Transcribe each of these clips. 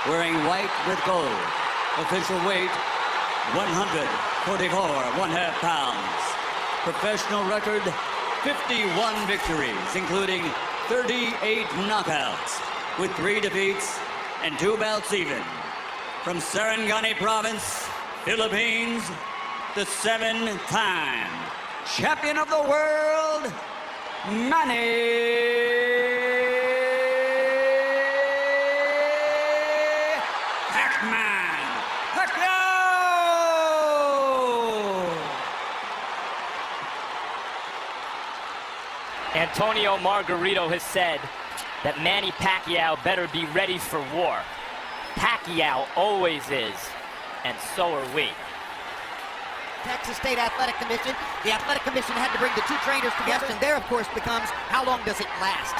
wearing white with gold. Official weight, 144 1/2 pounds. Professional record, 51 victories, including 38 knockouts, with 3 defeats and 2 bouts even. From Sarangani Province, Philippines, the 7-time champion of the world, Manny Pacman Pacquiao! Antonio Margarito has said that Manny Pacquiao better be ready for war. Pacquiao always is, and so are we. Texas State Athletic Commission. The Athletic Commission had to bring the 2 trainers together, and there, of course, becomes how long does it last?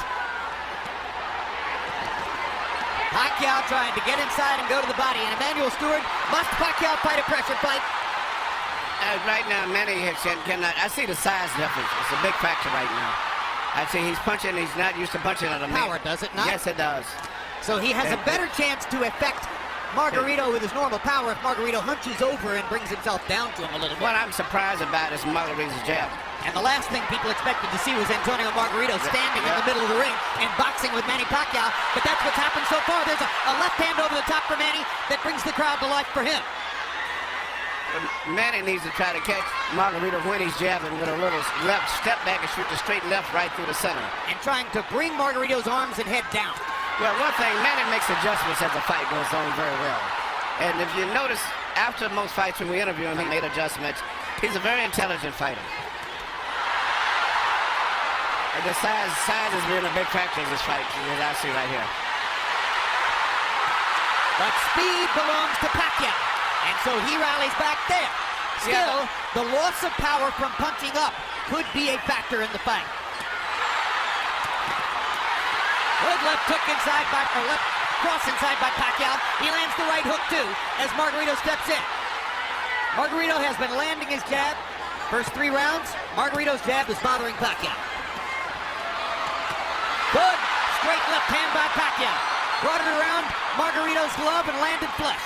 Pacquiao trying to get inside and go to the body, and Emmanuel Stewart, must Pacquiao fight a pressure fight? Right now, Manny cannot. I see the size difference. It's a big factor right now. I see he's punching. He's not used to punching at a Power, does it not? Yes, it does. So he has a better chance to affect Margarito with his normal power if Margarito hunches over and brings himself down to him a little bit. What I'm surprised about is Margarito's jab. And the last thing people expected to see was Antonio Margarito standing in the middle of the ring and boxing with Manny Pacquiao, but that's what's happened so far. There's a left hand over the top for Manny that brings the crowd to life for him. Manny needs to try to catch Margarito when he's jabbing with a little left step back and shoot the straight left right through the center. And trying to bring Margarito's arms and head down. Well, one thing, Manny makes adjustments as the fight goes on very well. And if you notice, after most fights when we interview him, he made adjustments. He's a very intelligent fighter. And the size has been a big factor in this fight, as I see right here. But speed belongs to Pacquiao. And so he rallies back there. Still, the loss of power from punching up could be a factor in the fight. Good left hook inside left cross inside by Pacquiao. He lands the right hook too as Margarito steps in. Margarito has been landing his jab. First 3 rounds, Margarito's jab is bothering Pacquiao. Good straight left hand by Pacquiao. Brought it around Margarito's glove and landed flush.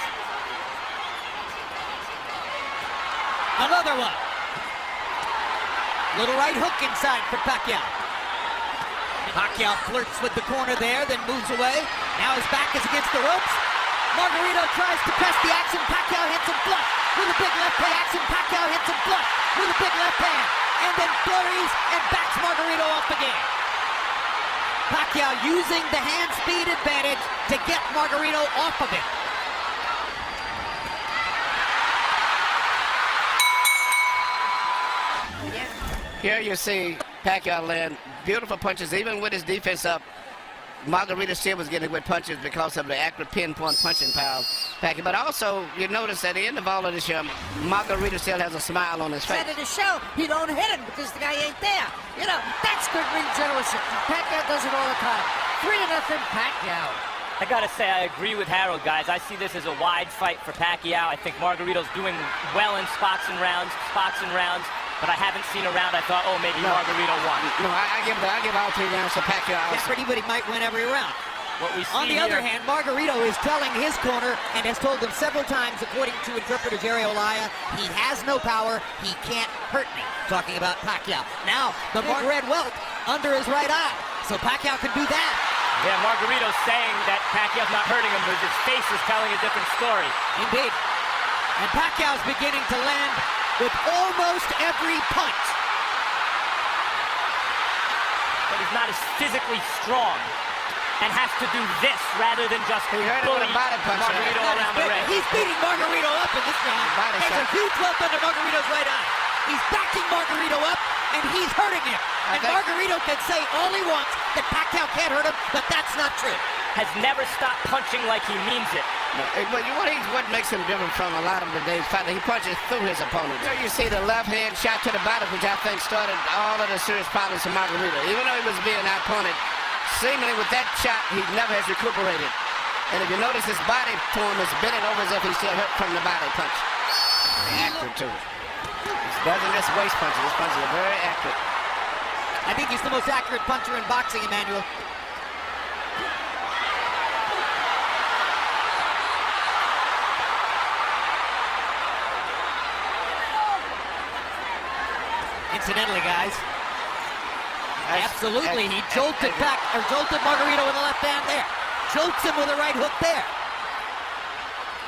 Another one. Little right hook inside for Pacquiao. Pacquiao flirts with the corner there, then moves away. Now his back is against the ropes. Margarito tries to press the action. Pacquiao hits him flush with a big left hand. Action. Pacquiao hits him flush with a big left hand. And then flurries and backs Margarito off again. Pacquiao using the hand speed advantage to get Margarito off of it. Here you see Pacquiao land beautiful punches, even with his defense up. Margarito still was getting good punches because of the accurate pinpoint punching power of Pacquiao. But also, you notice at the end of all of this, Margarito still has a smile on his face. Said at the show, he don't hit him because the guy ain't there. You know, that's good ring generosity. Pacquiao does it all the time. 3-0 Pacquiao. I gotta say, I agree with Harold, guys. I see this as a wide fight for Pacquiao. I think Margarito's doing well in spots and rounds, but I haven't seen a round I thought, oh, maybe Margarito won. No, I give all 3 rounds to Pacquiao. It's pretty, but he might win every round. What we see On the other hand, Margarito is telling his corner and has told them several times, according to interpreter Jerry Olaya, he has no power, he can't hurt me. Talking about Pacquiao. Now, the big red welt under his right eye, so Pacquiao can do that. Yeah, Margarito's saying that Pacquiao's not hurting him, but his face is telling a different story. Indeed. And Pacquiao's beginning to land with almost every punch. But he's not as physically strong and has to do this rather than just bully Margarito around the ring. He's beating Margarito up in this round. There's a huge welt under Margarito's right eye. He's backing Margarito up, and he's hurting him. And Margarito can say all he wants that Pacquiao can't hurt him, but that's not true. Has never stopped punching like he means it. No, but what makes him different from a lot of today's fighters, he punches through his opponents. There you see the left hand shot to the body, which I think started all of the serious problems for Margarito. Even though he was being outpunted, seemingly with that shot, he never has recuperated. And if you notice, his body form is bending over as if he's still hurt from the body punch. Accurate too. He doesn't just waste punches. His punches are very accurate. I think he's the most accurate puncher in boxing, Emmanuel. coincidentally, guys. Absolutely, he jolted Margarito with the left hand there. Jolts him with a right hook there.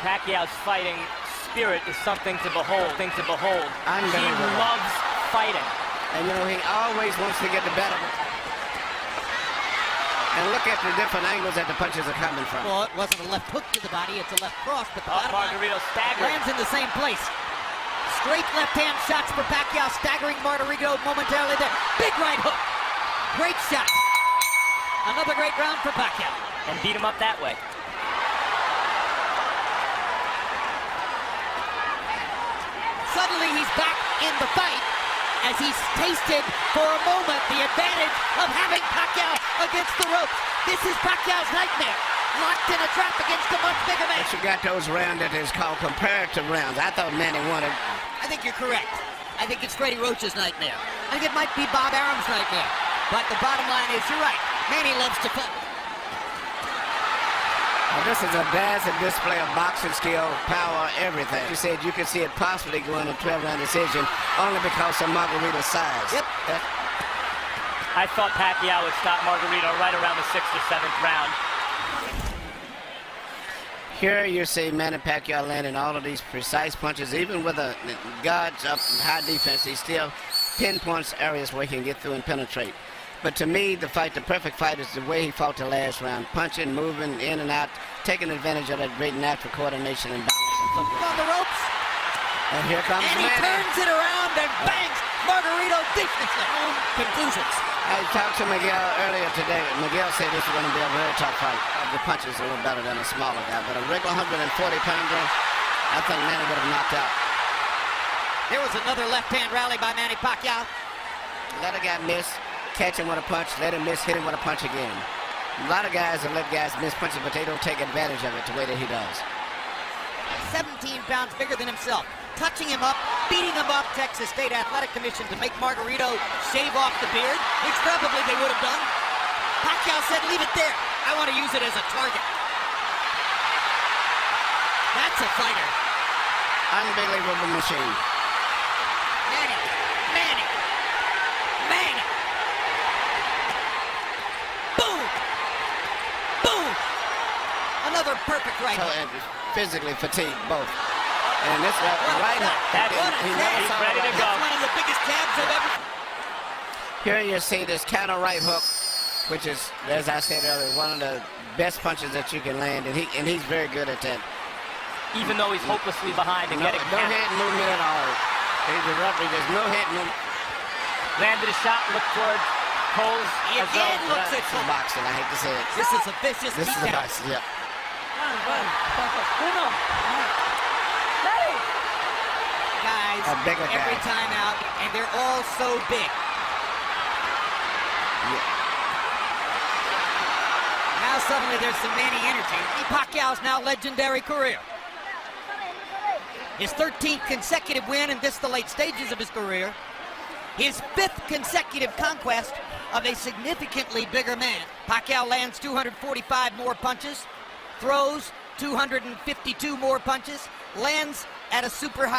Pacquiao's fighting spirit is something to behold. He Unbelievable. loves fighting. And you know, he always wants to get the better. And look at the different angles that the punches are coming from. Well, it wasn't a left hook to the body, it's a left cross, but the bottom line Margarito staggered. lands in the same place. Straight left-hand shots for Pacquiao, staggering Margarito momentarily there. Big right hook. Great shot. Another great round for Pacquiao. And beat him up that way. Suddenly he's back in the fight as he's tasted for a moment the advantage of having Pacquiao against the ropes. This is Pacquiao's nightmare. Locked in a trap against a much bigger man. But you got those rounds that is called comparative rounds. I thought Manny wanted. I think you're correct. I think it's Freddie Roach's nightmare. I think it might be Bob Arum's nightmare. But the bottom line is, you're right. Manny loves to fight. Well, this is a dazzling display of boxing skill, power, everything. You said you could see it possibly going to 12-round decision only because of Margarito's size. Yep. I thought Pacquiao would stop Margarito right around the 6th or 7th round. Here you see Manny Pacquiao landing all of these precise punches. Even with a guards up high defense, he still pinpoints areas where he can get through and penetrate. But to me, the perfect fight is the way he fought the last round. Punching, moving in and out, taking advantage of that great natural coordination and balance. On the ropes. And here comes And he Manny. turns it around and bangs Margarito defensively. Conclusions. I talked to Miguel earlier today. Miguel said this is going to be a very tough fight. The punch is a little better than a smaller guy, but a regular 140-pounder, I think Manny would have knocked out. There was another left-hand rally by Manny Pacquiao. Let a guy miss, catch him with a punch, let him miss, hit him with a punch again. A lot of guys will let guys miss punches, but they don't take advantage of it the way that he does. 17 pounds bigger than himself. Touching him up, beating him up, Texas State Athletic Commission to make Margarito shave off the beard, which probably they would have done. Pacquiao said, leave it there. I want to use it as a target. That's a fighter. Unbelievable machine. Manny. Boom. Boom. Another perfect right So, hook. physically fatigued, both. And this right hook. He's ready to go. That's one of the biggest jabs I've ever. Here you see this counter right hook, which is, as I said earlier, one of the best punches that you can land, and he's very good at that. Even though he's hopelessly behind and getting no head movement at all. He's a referee, there's no head movement. landed a shot, looked towards Coles. He again looks at This is boxing, I hate to say it. This is a vicious This is a beatdown. boxing, yeah. Guys, A bigger guy. every time out, and they're all so big. Now suddenly there's some Manny energy. Pacquiao's now legendary career. His 13th consecutive win, and this the late stages of his career. His 5th consecutive conquest of a significantly bigger man. Pacquiao lands 245 more punches, throws 252 more punches, lands at a super high